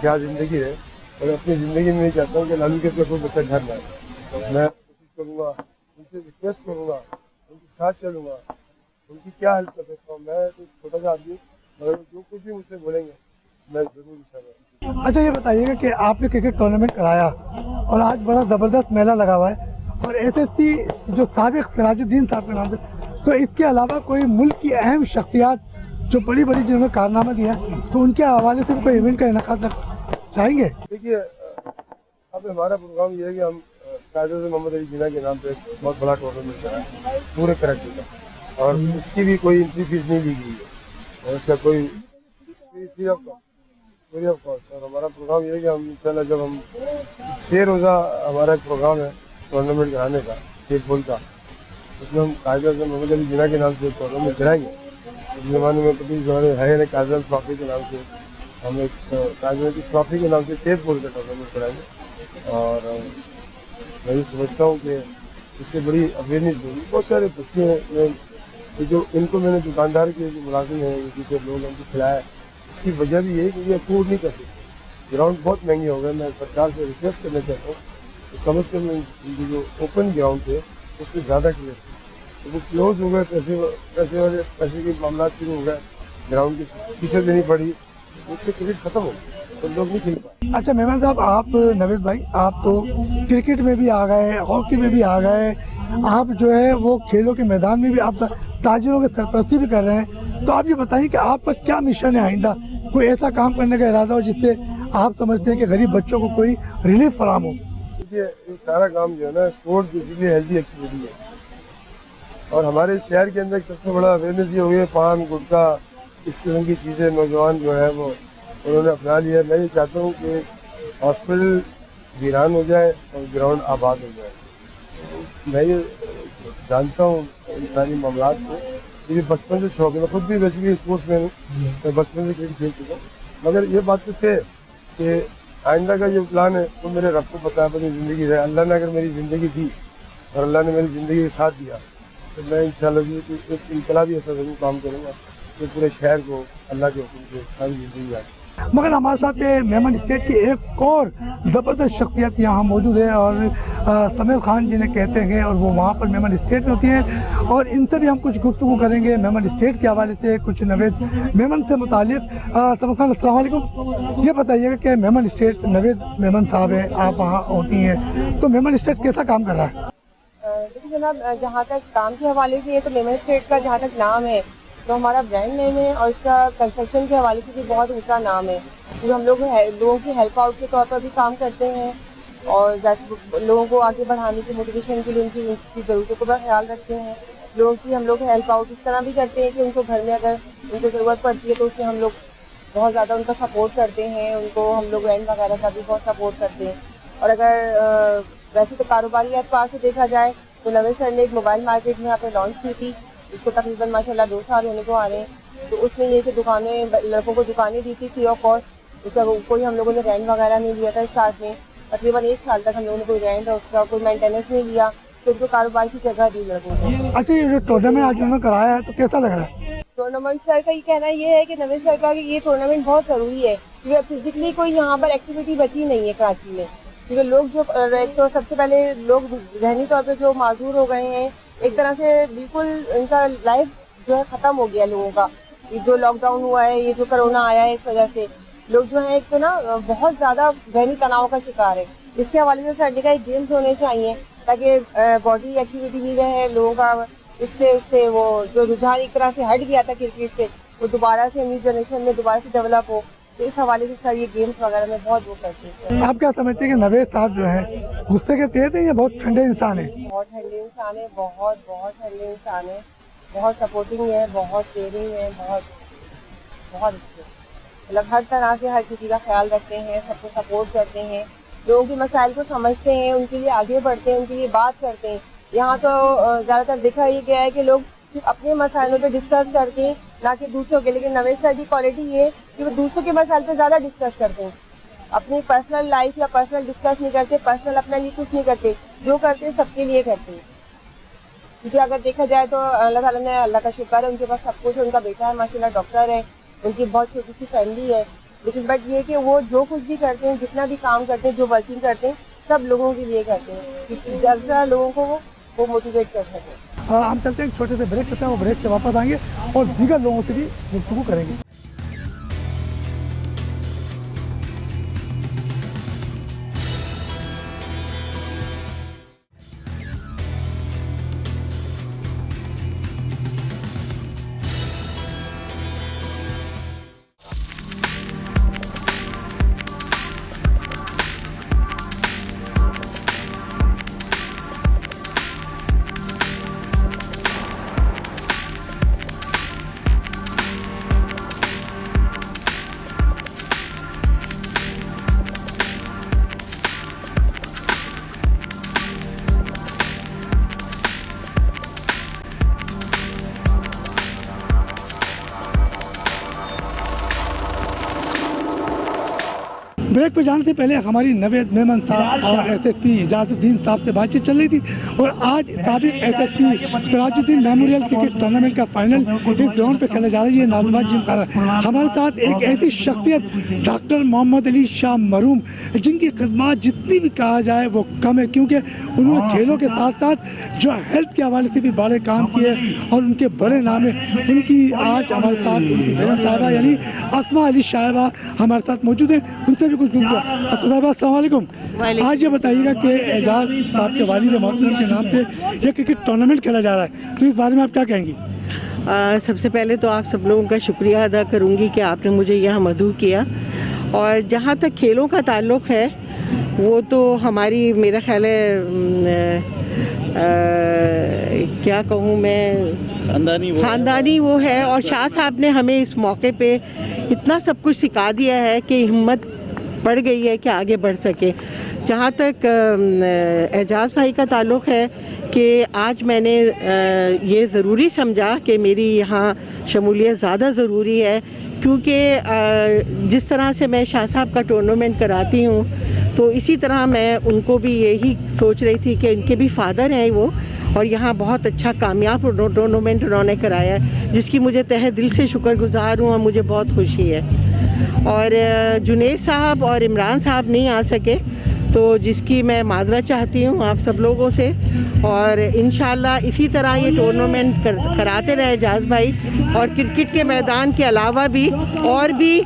Speaker 3: क्या ज़िंदगी रहे, और अपनी ज़िंदगी में ये चाहता हूँ कि लालखेत का कोई बच्चा घर ना आए। मैं कोशिश करूँगा, उनसे रिक्वेस्ट करूँगा, उनके साथ चलूँगा, उनकी क्या हेल्प कर सकता हूँ। मैं तो छोटा सा आदमी, मगर जो कुछ भी मुझसे बोलेंगे मैं ज़रूर इंशाल्लाह।
Speaker 1: अच्छा ये बताइएगा कि आपने क्रिकेट टूर्नामेंट कराया और आज बड़ा ज़बरदस्त मेला लगा हुआ है और एसएससी जो साबिक सिराजुद्दीन साहब के नाम से, तो इसके अलावा कोई मुल्क की अहम शख्सियात जो बड़ी बड़ी जिन्होंने कारनामा दिया तो उनके हवाले से भी कोई इवेंट का इनेकाद चाहेंगे?
Speaker 3: देखिए, अब हमारा प्रोग्राम ये है कि हम कायदे मोहम्मद अली जिन्ना के नाम पे एक बहुत बड़ा टूर्नामेंट कराएं पूरे कराची का, और इसकी भी कोई एंट्री फीस नहीं ली गई है और इसका कोई फ्री ऑफ कॉस्ट। और हमारा प्रोग्राम ये है कि हम इंशाल्लाह जब हम 6 रोज़ा हमारा एक प्रोग्राम है टूर्नामेंट कराने का, खेल बोल का, उसमें हम कायदे मोहम्मद अली जिन्ना के नाम से टूर्नामेंट कराएंगे। इस ज़माने में कभी ज़माने है कायदे ट्रॉफी के नाम से, हम एक कायदे की ट्रॉफी के नाम से टेप बोल का टूर्नामेंट कराएंगे। और मैं ये समझता हूँ कि इससे बड़ी अवेयरनेस होगी। बहुत सारे बच्चे हैं जो इनको मैंने दुकानदार के जो मुलाजिम हैं, दूसरे लोग उनको खिलाया, उसकी वजह भी यही कि ये अफोर्ड नहीं कर सकते। ग्राउंड बहुत महंगे हो गए। मैं सरकार से रिक्वेस्ट करना चाहता हूँ कि कम से कम जो ओपन ग्राउंड थे उस पर ज़्यादा क्लियर, तो वो क्लोज हो गए, पैसे के मामला शुरू हो गए, ग्राउंड की फीसें देनी पड़ी, उससे क्रिकेट खत्म हो गया तो लोग नहीं खेल पाए।
Speaker 1: अच्छा मेहमान साहब, आप नवेद भाई, आप तो क्रिकेट में भी आ गए, हॉकी में भी आ गए, आप जो है वो खेलों के मैदान में भी आप ताजिरों की सरपरस्ती भी कर रहे हैं, तो आप ये बताइए कि आपका क्या मिशन है आइंदा? कोई ऐसा काम करने का इरादा हो जिससे आप समझते हैं कि गरीब बच्चों को कोई रिलीफ फराम हो?
Speaker 3: देखिए, ये सारा काम जो है ना, स्पोर्ट बेसिकली हेल्दी एक्टिविटी है, और हमारे शहर के अंदर सबसे बड़ा अवेयरनेस ये हो गया, पान गुटखा इस किस्म की चीज़ें नौजवान जो है वो उन्होंने अपना लिया। मैं ये चाहता हूँ कि हॉस्पिटल वीरान हो जाए और ग्राउंड आबाद हो जाए। मैं ये जानता हूँ इन सारी मामला को, मुझे बचपन से शौक है, मैं खुद भी बेसिकली स्पोर्ट्स मैन हूँ, मैं बचपन से क्रिकेट खेल चुका हूँ। मगर ये बात तो थे कि आइंदा का जो प्लान है वो मेरे रब को पता है, अपनी ज़िंदगी है। अल्लाह ने अगर मेरी ज़िंदगी दी और अल्लाह ने मेरी ज़िंदगी का साथ दिया तो मैं इंशाल्लाह जी एक इनकलाबी ऐसा ज़रूर काम करूँगा कि पूरे शहर को अल्लाह के हुक्म से सारी ज़िंदगी आए।
Speaker 1: मगर हमारे साथ मेमन स्टेट की एक और ज़बरदस्त शख्सियत यहाँ मौजूद है और समीर खान जिन्हें कहते हैं, और वो वहाँ पर मेमन स्टेट में होती हैं और इनसे भी हम कुछ गुफ्तगू करेंगे मेमन स्टेट के हवाले से, कुछ नवेद मेमन से मुतालिक। समीर खान अस्सलाम वालेकुम, ये बताइएगा कि मेमन स्टेट नवेद मेमन साहब है, आप वहाँ होती हैं, तो मेमन स्टेट कैसा काम कर रहा है?
Speaker 4: देखिए जनाब, जहाँ तक काम के हवाले से ये तो मेमन स्टेट का जहाँ तक नाम है तो हमारा ब्रांड नेम है, और इसका कंस्ट्रक्शन के हवाले से भी बहुत ऊंचा नाम है। जो हम लोगों की हेल्प आउट के तौर पर भी काम करते हैं और लोगों को आगे बढ़ाने की मोटिवेशन के लिए उनकी ज़रूरतों का ख्याल रखते हैं। लोगों की हम लोग हेल्प आउट इस तरह भी करते हैं कि उनको घर में अगर उनको ज़रूरत पड़ती है तो उसमें हम लोग बहुत ज़्यादा उनका सपोर्ट करते हैं, उनको हम लोग रेंट वगैरह का भी बहुत सपोर्ट करते हैं। और अगर वैसे तो कारोबारी एतबार से देखा जाए तो नवेद सर ने एक मोबाइल मार्केट में यहाँ पे लॉन्च की थी, उसको तकरीबन माशाल्लाह 2 साल होने को आ रहे हैं। तो उसमें ये कि लड़कों को दुकानें दी थी फ्री ऑफ कॉस्ट, उसका कोई हम लोगों ने रेंट वगैरह नहीं लिया था। स्टार्ट में तकरीबन 1 साल तक हम लोगों ने कोई रेंट और उसका कोई मेंटेनेंस नहीं लिया, तो उनको कारोबार की जगह दी लड़कों को।
Speaker 1: अच्छा, ये जो टूर्नामेंट आज उन्होंने कराया है तो कैसा लग रहा है?
Speaker 4: टूर्नामेंट सर का ये कहना ये है कि नवेद सर का कि ये टूर्नामेंट बहुत ज़रूरी है, क्योंकि फिजिकली कोई यहाँ पर एक्टिविटी बची नहीं है कराची में। क्योंकि लोग जो एक तो सबसे पहले लोग जहनी तौर पे जो माजूर हो गए हैं, एक तरह से बिल्कुल इनका लाइफ जो है ख़त्म हो गया लोगों का। ये जो लॉकडाउन हुआ है, ये जो कोरोना आया है, इस वजह से लोग जो है एक तो ना बहुत ज़्यादा जहनी तनाव का शिकार है। इसके हवाले से सर्दी का एक गेम्स होने चाहिए ताकि बॉडी एक्टिविटी भी रहे लोगों का। इससे वो जो रुझान एक तरह से हट गया था क्रिकेट से, वो दोबारा से न्यू जनरेशन में दोबारा से डेवलप हो, तो इस हवाले से सर ये गेम्स वगैरह में बहुत वो करते हैं।
Speaker 1: आप क्या समझते हैं कि नवेद साहब जो है गुस्से के तेज हैं या बहुत ठंडे इंसान है?
Speaker 4: बहुत ठंडे इंसान है, बहुत ठंडे इंसान है, बहुत सपोर्टिंग है, बहुत केयरिंग है, बहुत अच्छे, मतलब हर तरह से हर किसी का ख्याल रखते हैं, सबको सपोर्ट करते हैं, लोगों के मसाइल को समझते हैं, उनके लिए आगे बढ़ते हैं, उनके लिए बात करते हैं। यहाँ तो ज़्यादातर देखा ये गया है कि लोग सिर्फ अपने मसालों पे डिस्कस करके, ना कि दूसरों के। लेकिन नवेद सर की क्वालिटी ये है कि वो दूसरों के मसाले पे ज़्यादा डिस्कस करते हैं, अपनी पर्सनल लाइफ या पर्सनल डिस्कस नहीं करते, पर्सनल अपने लिए कुछ नहीं करते, जो करते हैं सबके लिए करते हैं। क्योंकि अगर देखा जाए तो अल्लाह ताला ने, अल्लाह का शुक्र है, उनके पास सब कुछ है। उनका बेटा है माशाल्लाह डॉक्टर है, उनकी बहुत छोटी सी फैमिली है। लेकिन बट ये कि वो जो कुछ भी करते हैं, जितना भी काम करते हैं, जो वर्किंग करते हैं, सब लोगों के लिए करते हैं कि ज़्यादा से ज़्यादा लोगों को वो मोटिवेट कर सकें।
Speaker 1: हम चलते हैं, एक छोटे से ब्रेक लेते हैं, वो ब्रेक से वापस आएंगे और दीगर लोगों से भी गुफ्तगू करेंगे। ब्रेक पे जाने से पहले हमारी नवेद मेमन साहब और एसएसपी इजाजुद्दीन साहब से बातचीत चल रही थी और आज साबिक SSP Sirajuddin memorial cricket tournament का फाइनल इस ग्राउंड पे खेला जा रहा है। ये नाजमाबाद जिमखाना। हमारे साथ एक ऐसी शख्सियत डॉक्टर मोहम्मद अली शाह मरहूम, जिनकी खदमात जितनी भी कहा जाए वो कम है, क्योंकि उन्होंने खेलों के साथ साथ जो हेल्थ के हवाले से भी बड़े काम किए और उनके बड़े नाम है। उनकी आज हमारे साथ उनकी बेगम साहिबा यानी अस्मा अली साहिबा हमारे साथ मौजूद है, उनसे भी कुछ अस्सलाम वालेकुम। आज ये बताइएगा कि एजाज साहब के वालिद मोहतरम के नाम से ये क्रिकेट टूर्नामेंट खेला जा रहा है, तो इस बारे में आप क्या कहेंगी?
Speaker 5: सबसे पहले तो आप सब लोगों का शुक्रिया अदा करूंगी कि आपने मुझे यहाँ मदऊ किया। और जहाँ तक खेलों का ताल्लुक़ है वो तो हमारी, मेरा ख्याल है क्या कहूँ मैं, ख़ानदानी वो है। और शाह साहब ने हमें इस मौके पे इतना सब कुछ सिखा दिया है कि हिम्मत बढ़ गई है कि आगे बढ़ सके। जहाँ तक एजाज़ भाई का ताल्लुक़ है कि आज मैंने ये ज़रूरी समझा कि मेरी यहाँ शमूलियत ज़्यादा ज़रूरी है, क्योंकि जिस तरह से मैं शाह साहब का टूर्नामेंट कराती हूँ तो इसी तरह मैं उनको भी यही सोच रही थी कि इनके भी फादर हैं वो, और यहाँ बहुत अच्छा कामयाब टूर्नामेंट उन्होंने कराया है, जिसकी मुझे तहे दिल से शुक्रगुज़ार हूँ और मुझे बहुत खुशी है। और जुनैद साहब और इमरान साहब नहीं आ सके, तो जिसकी मैं माजरत चाहती हूँ आप सब लोगों से। और इंशाल्लाह इसी तरह ये टूर्नामेंट कराते रहे एजाज भाई, और क्रिकेट के मैदान के अलावा भी और भी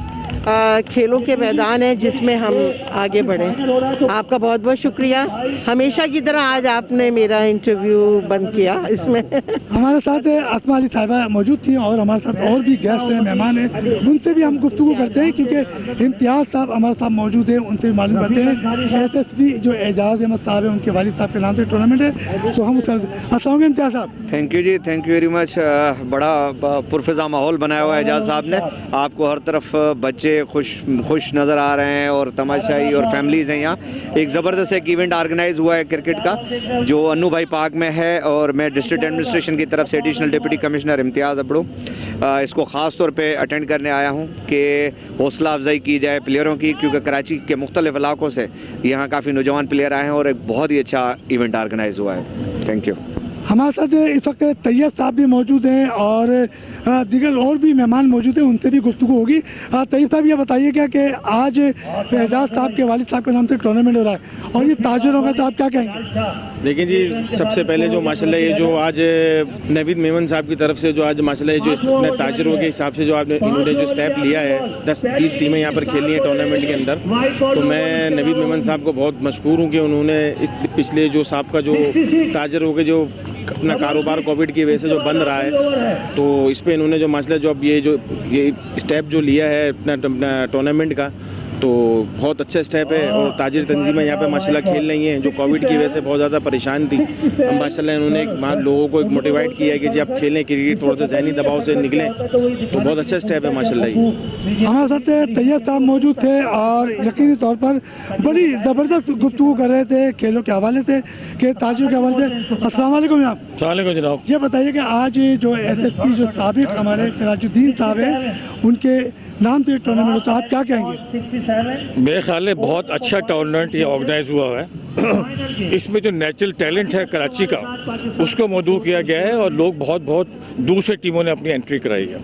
Speaker 5: खेलों के मैदान है जिसमें हम आगे बढ़ें। आपका बहुत बहुत शुक्रिया। हमेशा की तरह आज आपने मेरा इंटरव्यू बंद किया इसमें।
Speaker 1: हमारे साथ अस्मा अली साहिबा मौजूद थी और हमारे साथ और भी गेस्ट हैं, मेहमान हैं, उनसे भी हम गुफ्तगू करते हैं, क्योंकि इम्तियाज़ साहब हमारे साथ मौजूद हैं, उनसे भी मालूम करते हैं। एसएसपी जो एजाज अहमद साहब है उनके वालिद साहब के नाम से टूर्नामेंट है, तो हम उसका अस्सलाम इम्तियाज़ साहब।
Speaker 6: थैंक यू जी, थैंक यू वेरी मच। बड़ा पुरफ़िज़ा माहौल बनाया हुआ है एजाज साहब ने। आपको हर तरफ बच्चे खुश नज़र आ रहे हैं और तमाशाई और फैमिलीज़ हैं यहाँ। एक ज़बरदस्त एक इवेंट ऑर्गेनाइज़ हुआ है क्रिकेट का, जो अन्नू भाई पार्क में है, और मैं डिस्ट्रिक्ट एडमिनिस्ट्रेशन की तरफ से एडिशनल डिप्टी कमिश्नर इम्तियाज़ अबड़ू इसको ख़ास तौर पे अटेंड करने आया हूँ कि हौसला अफजाई की जाए प्लेयरों की, क्योंकि कराची के मुख्तलिफ़ इलाकों से यहाँ काफ़ी नौजवान प्लेयर आए हैं और एक बहुत ही अच्छा इवेंट ऑर्गेनाइज़ हुआ है। Thank you.
Speaker 1: हमारे साथ इस वक्त तैयब साहब भी मौजूद हैं और दीगर और भी मेहमान मौजूद हैं, उनसे भी गुफ्तगू होगी। तैयब साहब ये बताइए क्या कि आज एजाज साहब के वालिद साहब के नाम से टूर्नामेंट हो रहा है और ये ताजिर होगा, तो आप क्या कहेंगे?
Speaker 7: देखिए जी, सबसे पहले जो माशाल्लाह ये जो आज नवीद मेमन साहब की तरफ से जो आज माशाल्लाह ये जो अपने ताजिरों के हिसाब से जो आपने इन्होंने जो स्टेप लिया है, 10-20 टीमें यहाँ पर खेलनी है टूर्नामेंट के अंदर, तो मैं नवीद मेमन साहब को बहुत मशकूर हूँ कि उन्होंने पिछले जो साहब का जो ताजिर हो के जो अपना कारोबार कोविड की वजह से जो बंद रहा है, तो इस पे इन्होंने जो माशाल्लाह जो अब ये स्टेप जो लिया है अपना टूर्नामेंट का, तो बहुत अच्छा स्टेप है। और ताजिर तंजीमें यहाँ पे माशाल्लाह खेल रही हैं जो कोविड की वजह से बहुत ज़्यादा परेशान थी। हम माशाल्लाह इन्होंने लोगों को एक मोटिवेट किया है कि जब आप खेलें क्रिकेट, थोड़ा सा ज़हनी दबाव से निकलें, तो बहुत अच्छा स्टेप है माशाल्लाह ये।
Speaker 1: हमारे साथ तैयब साहब मौजूद थे और यकीनी तौर पर बड़ी ज़बरदस्त गुफ्तगू कर रहे थे खेलों के हवाले से, के ताजियों के हवाले से। अस्सलाम वालेकुम
Speaker 8: जनाब।
Speaker 1: ये बताइए कि आज जो SSP जो साबिक हमारे सिराजुद्दीन साहब हैं, उनके नाम से टूर्नामेंट होता है, आप क्या कहेंगे?
Speaker 8: मेरे ख्याल में बहुत अच्छा टूर्नामेंट ये ऑर्गेनाइज हुआ है। इसमें जो नेचुरल टैलेंट है कराची का, उसको मदऊ किया गया है और लोग बहुत दूर से टीमों ने अपनी एंट्री कराई है।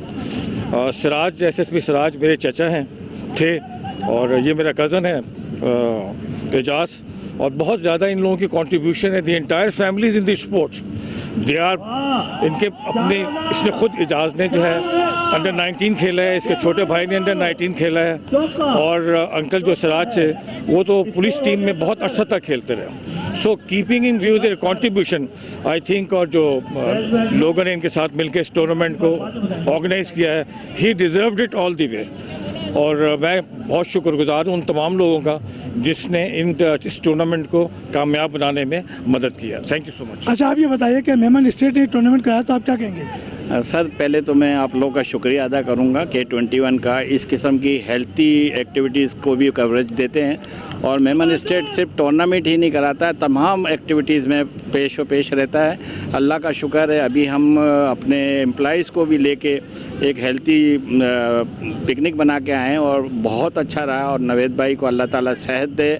Speaker 8: सिराज, SSP सिराज मेरे चचा हैं थे और ये मेरा कज़न है एजाज, और बहुत ज़्यादा इन लोगों की कंट्रीब्यूशन है। The entire families in the sports they are, इनके अपने, इसने खुद एजाज ने जो है अंडर 19 खेला है, इसके छोटे भाई ने अंडर 19 खेला है, और अंकल जो सिराज थे वो तो पुलिस टीम में बहुत अर्सा तक खेलते रहे। So keeping in view there contribution I think, और जो लोगों ने इनके साथ मिलकर इस टूर्नामेंट को ऑर्गेनाइज़ किया है, he deserved it all the way. और मैं बहुत शुक्रगुजार हूँ उन तमाम लोगों का जिसने इस टूर्नामेंट को कामयाब बनाने में मदद किया। Thank you so much.
Speaker 1: अच्छा, आप ये बताइए कि मेमन स्टेट ने टूर्नामेंट कराया, तो आप क्या कहेंगे?
Speaker 9: सर, पहले तो मैं आप लोगों का शुक्रिया अदा करूंगा कि 21 का इस किस्म की हेल्थी एक्टिविटीज़ को भी कवरेज देते हैं। और मेमन स्टेट सिर्फ टूर्नामेंट ही नहीं कराता है, तमाम एक्टिविटीज़ में पेश रहता है। अल्लाह का शुक्र है, अभी हम अपने एम्प्लॉइज़ को भी लेके एक हेल्थी पिकनिक बना के आए और बहुत अच्छा रहा। और नवेद भाई को अल्लाह ताला सेहत दे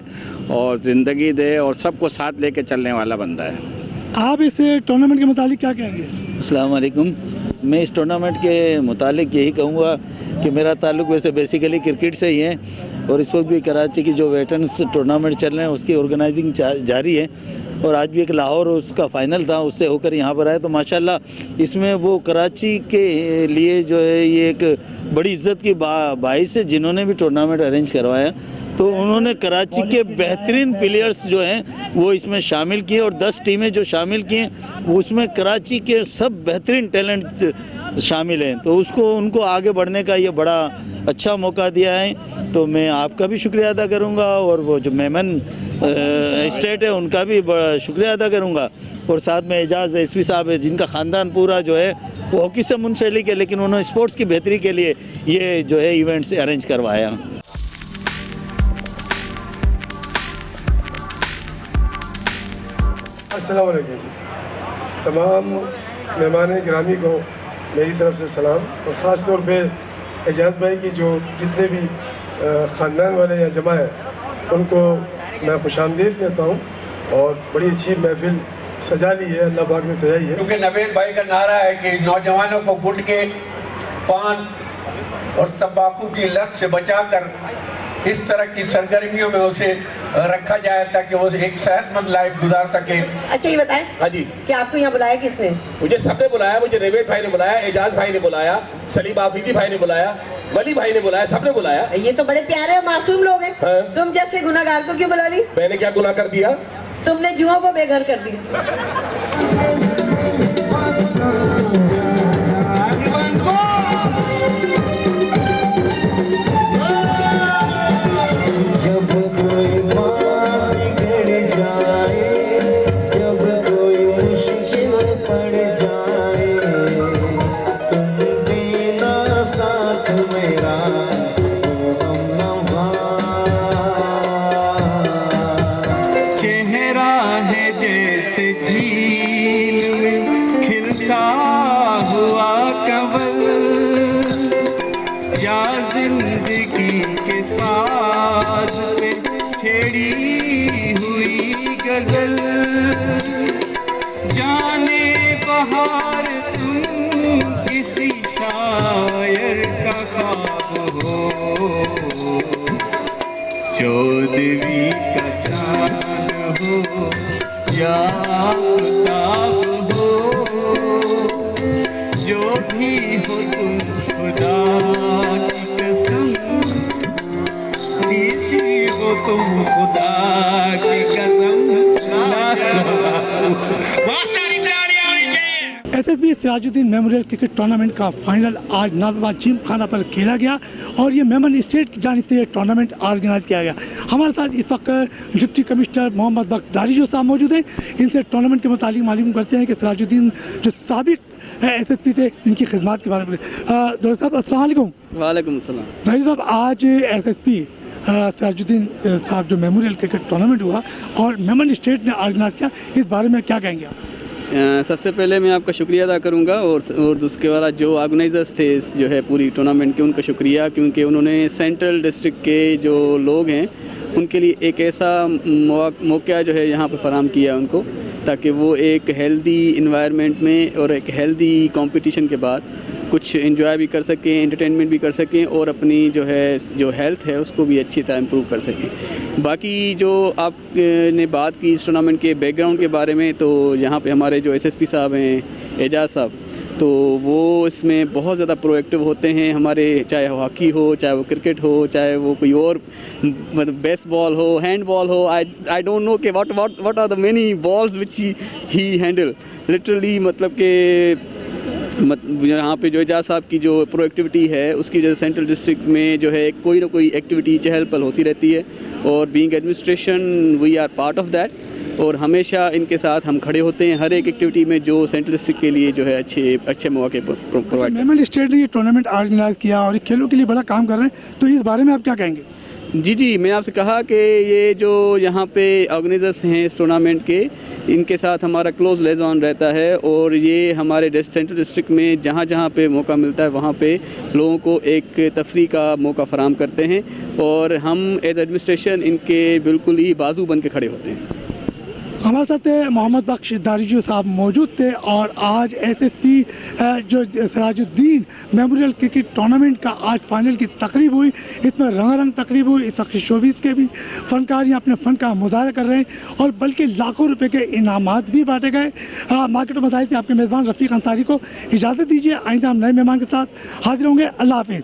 Speaker 9: और ज़िंदगी दे और सबको साथ लेके चलने वाला बंदा है।
Speaker 1: आप इस टूर्नामेंट के मुतालिक क्या कहेंगे?
Speaker 10: अस्सलाम वालेकुम। मैं इस टूर्नामेंट के मुतालिक यही कहूँगा कि मेरा ताल्लुक वैसे बेसिकली क्रिकेट से ही है, और इस वक्त भी कराची की जो वेटरन्स टूर्नामेंट चल रहे हैं उसकी ऑर्गेनाइजिंग जारी है। और आज भी एक लाहौर उसका फ़ाइनल था, उससे होकर यहाँ पर आए, तो माशाल्लाह इसमें वो कराची के लिए जो है ये एक बड़ी इज़्ज़त की बाइस है जिन्होंने भी टूर्नामेंट अरेंज करवाया। तो उन्होंने कराची के बेहतरीन प्लेयर्स जो हैं वो इसमें शामिल किए, और 10 टीमें जो शामिल की हैं उसमें कराची के सब बेहतरीन टैलेंट शामिल हैं। तो उनको आगे बढ़ने का ये बड़ा अच्छा मौका दिया है। तो मैं आपका भी शुक्रिया अदा करूंगा, और वो जो मेमन स्टेट है उनका भी बड़ा शुक्रिया अदा करूंगा। और साथ में एजाज SSP साहब है जिनका ख़ानदान पूरा जो है वो हॉकी से मुंसलिक है, लेकिन उन्होंने स्पोर्ट्स की बेहतरी के लिए ये जो है इवेंट्स अरेंज करवाया।
Speaker 3: अस्सलाम वालेकुम। तमाम मेहमान गिरामी को मेरी तरफ से सलाम, और ख़ास तौर पे एजाज भाई की जो जितने भी ख़ानदान वाले यहाँ जमा हैं उनको मैं खुशामदीद कहता हूँ। और बड़ी अच्छी महफिल सजा ली है, अल्लाह पाक ने सजाई है।
Speaker 11: क्योंकि नवेद भाई का नारा है कि नौजवानों को गुटखे, पान और तंबाकू की लत से बचाकर इस तरह की सरगर्मियों में उसे रखा जाए ताकि वो एक सेहतमंद लाइफ गुजार सके।
Speaker 4: अच्छा, ये बताएं,
Speaker 11: हाँ जी,
Speaker 4: कि आपको यहाँ बुलाया किसने?
Speaker 11: मुझे सबने बुलाया, मुझे नवेद भाई ने बुलाया, एजाज भाई ने बुलाया, सलीम आफरीदी भाई ने बुलाया, वली भाई ने बुलाया, सबने बुलाया।
Speaker 4: ये तो बड़े प्यारे और मासूम लोग हैं।
Speaker 11: हाँ।
Speaker 4: तुम जैसे गुनाहगार को क्यों बुला ली?
Speaker 11: मैंने क्या गुनाह कर दिया?
Speaker 4: तुमने जुओं को बेघर कर दिया।
Speaker 1: SSB Sirajuddin memorial cricket tournament का फाइनल आज नाजबाद जिम खाना पर खेला गया और ये मेमन स्टेट की जानिब से ये टूर्नामेंट ऑर्गेनाइज किया गया। हमारे साथ इस वक्त डिप्टी कमिश्नर मोहम्मद बख्तारी जो साहब मौजूद हैं, इनसे टूर्नामेंट के मुतालिक मालूम करते हैं कि सिराजुद्दीन जो साबिक एसएसपी थे इनकी खिदमत के बारे में। डॉक्टर साहब अस्सलाम वालेकुम।
Speaker 12: वालेकुम अस्सलाम।
Speaker 1: भाई साहब, आज एसएसपी सिराजुद्दीन साहब जो मेमोरियल क्रिकेट टूर्नामेंट हुआ और मेमन स्टेट ने ऑर्गेनाइज किया, इस बारे में क्या कहेंगे आप?
Speaker 12: सबसे पहले मैं आपका शुक्रिया अदा करूंगा और उसके बाद जो ऑर्गेनाइजर्स थे इस जो है पूरी टूर्नामेंट के, उनका शुक्रिया, क्योंकि उन्होंने सेंट्रल डिस्ट्रिक्ट के जो लोग हैं उनके लिए एक ऐसा मौका जो है यहाँ पर फराहम किया उनको, ताकि वो एक हेल्दी इन्वायरमेंट में और एक हेल्दी कंपटीशन के बाद कुछ एंजॉय भी कर सकें, एंटरटेनमेंट भी कर सकें और अपनी जो हेल्थ है उसको भी अच्छी तरह इम्प्रूव कर सकें। बाकी जो आपने बात की इस टूर्नामेंट के बैकग्राउंड के बारे में, तो यहाँ पे हमारे जो एसएसपी साहब हैं एजाज साहब, तो वो इसमें बहुत ज़्यादा प्रोएक्टिव होते हैं। हमारे चाहे हॉकी हो, चाहे वो क्रिकेट हो, चाहे वो कोई और मतलब बेसबॉल हो, हैंडबॉल हो, आई डोंट नो कि what are the many balls which he handle literally, मतलब कि यहाँ पे जो एजाज साहब की जो प्रोएक्टिविटी है उसकी जो सेंट्रल डिस्ट्रिक्ट में जो है कोई ना कोई एक्टिविटी चहल पहल होती रहती है और being administration we are part of that और हमेशा इनके साथ हम खड़े होते हैं हर एक एक्टिविटी में जो सेंट्रल डिस्ट्रिक्ट के लिए जो है अच्छे मौके प्रोवाइड।
Speaker 1: मेमन स्टेट ने ये टूर्नामेंट ऑर्गेनाइज किया और खेलों के लिए बड़ा काम कर रहे हैं, तो इस बारे में आप क्या कहेंगे?
Speaker 12: जी, मैं आपसे कहा कि ये जो यहाँ पे ऑर्गेनाइजर्स हैं इस टूर्नामेंट के, इनके साथ हमारा क्लोज लिएज़ॉन रहता है और ये हमारे सेंट्रल डिस्ट्रिक्ट में जहाँ जहाँ पे मौका मिलता है वहाँ पे लोगों को एक तफरी का मौका फराहम करते हैं और हम एज एडमिनिस्ट्रेशन इनके बिल्कुल ही बाजू बन के खड़े होते हैं।
Speaker 1: हमारे साथ मोहम्मद बख्श दारिजू साहब मौजूद थे और आज एसएसपी जो सिराजुद्दीन मेमोरियल क्रिकेट टूर्नामेंट का आज फाइनल की तकरीब हुई, इसमें रंगारंग तकरीब हुई। इस वक्त शोबीज़ के भी फनकार यहाँ अपने फ़न का मुजाहरा कर रहे हैं और बल्कि लाखों रुपए के इनामात भी बांटे गए। मार्केट मसाइल से आपके मेज़बान रफ़ीक अंसारी को इजाज़त दीजिए। आइंदा हम नए मेहमान के साथ हाजिर होंगे। अल्लाह हाफिज़।